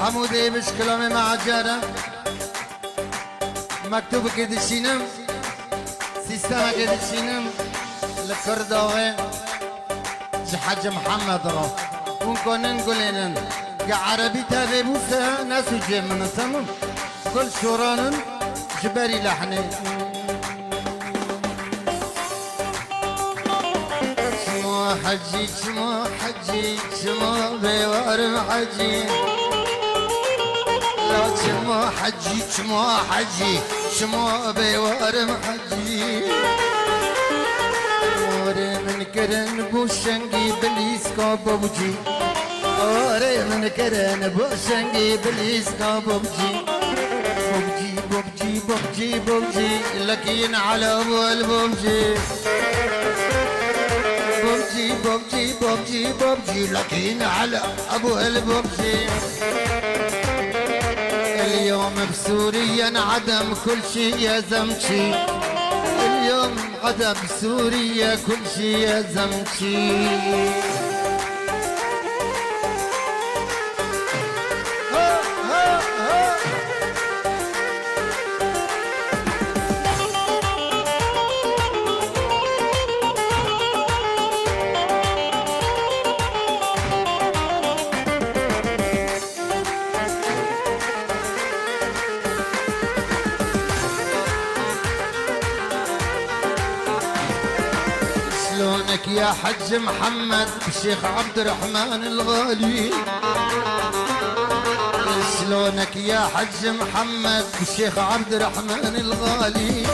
حمودي بش كلامي مع جارة مكتوب كده شينم سيستم كده شينم لكردوغي حاج محمد رو ونكون نقولين كعربي تابي بوسا ناس وجيب من السمم كل شوران جباري لحني شمو حجي شمو حجي شمو بيوار حجي لا شمو حجي شمو حجي شمو بيوار حجي وري من كرن بوشنجي بليسكو بوجي وري من كرن بوشنجي بليسكو بوجي بوجي بوجي بوجي بوجي لكين على ابو البوجي بوجي بوجي بوجي بوجي لكين على ابو البوجي اليوم بسوريا انعدم كل شي يا زمشي اليوم عدم سوريا كل شي يا زمشي شلونك يا حج محمد الشيخ عبد الرحمن الغالي شلونك يا حج محمد الشيخ عبد الرحمن الغالي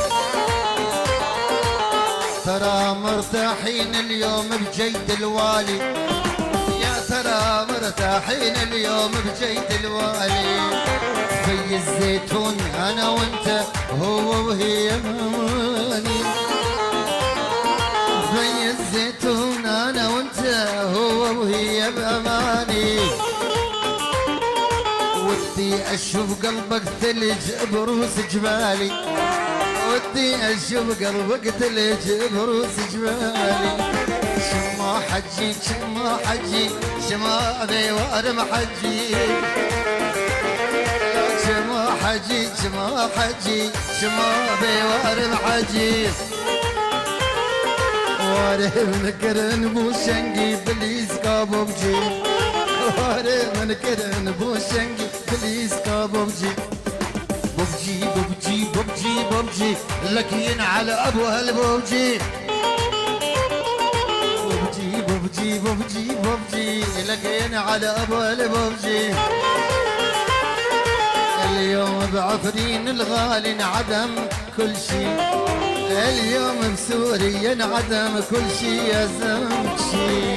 ترى مرتاحين اليوم بجيد الوالي يا ترى مرتاحين اليوم بجيد الوالي في الزيتون انا وانت هو وهي ماني في الزيتون انا وانت هو وهي باماني ودي اشوف قلبك ثلج بروس جبالي ودي اشوف قلبك ثلج بروس جبالي شما حجي شما حجي شما ابي وارم حجي شما حجي شما حجي شما ابي وارم حجي واري من كرن بوشنجي بليز كابوبجي واري من كرن بوشنجي بليز كابوبجي بوبجي بوبجي بوبجي بوبجي لكين على ابو هالبوبجي بوبجي بوبجي بوبجي بوبجي لكين على ابو هالبوبجي اليوم بعفرين الغالي انعدم كل شي اليوم بسوريا انعدم كل شي يا زمشي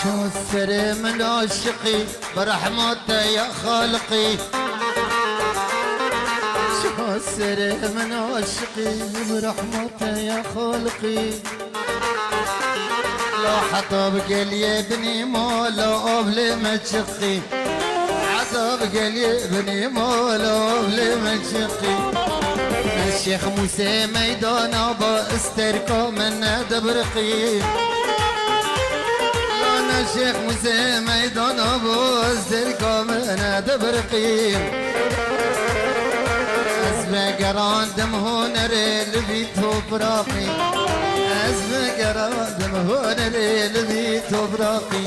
شو السر من عشقي برحمته يا خالقي شو السر من عشقي برحمته يا خالقي لو حطب قال يا ابني مولا قبل ما تشقي حطب قال يا ابني مولا قبل ما تشقي الشيخ موسى ميدان ابا استركو من دبرقي الشيخ موسى ميدان ابو الزرقا من دبرقي اسمع قران دم هنر لبيتو براقي اسمع قران دم هنر لبيتو براقي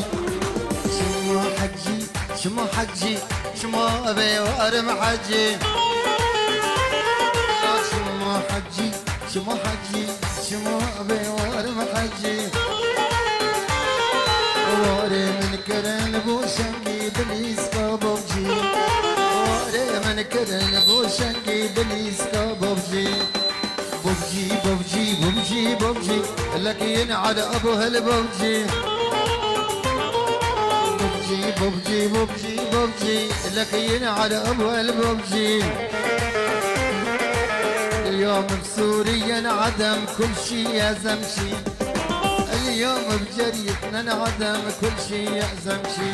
شمو حجي شمو حجي شمو ابي وارم حجي شمو حجي شمو حجي شمو ابي وارم حجي واري من كرن بوشنجي بليس كابوبجي واري من كرن بوشنجي بليس كابوبجي بوبجي بجيب وبجيب وبجيب وبجيب لك ينعد ابو هالبوجي بجيب وبجيب وبجيب وبجيب لك ينعد ابو هالبوجي اليوم بسوريا انعدم كل شي يا زمشي اليوم بجريتنا انعدم كل شي يا زمشي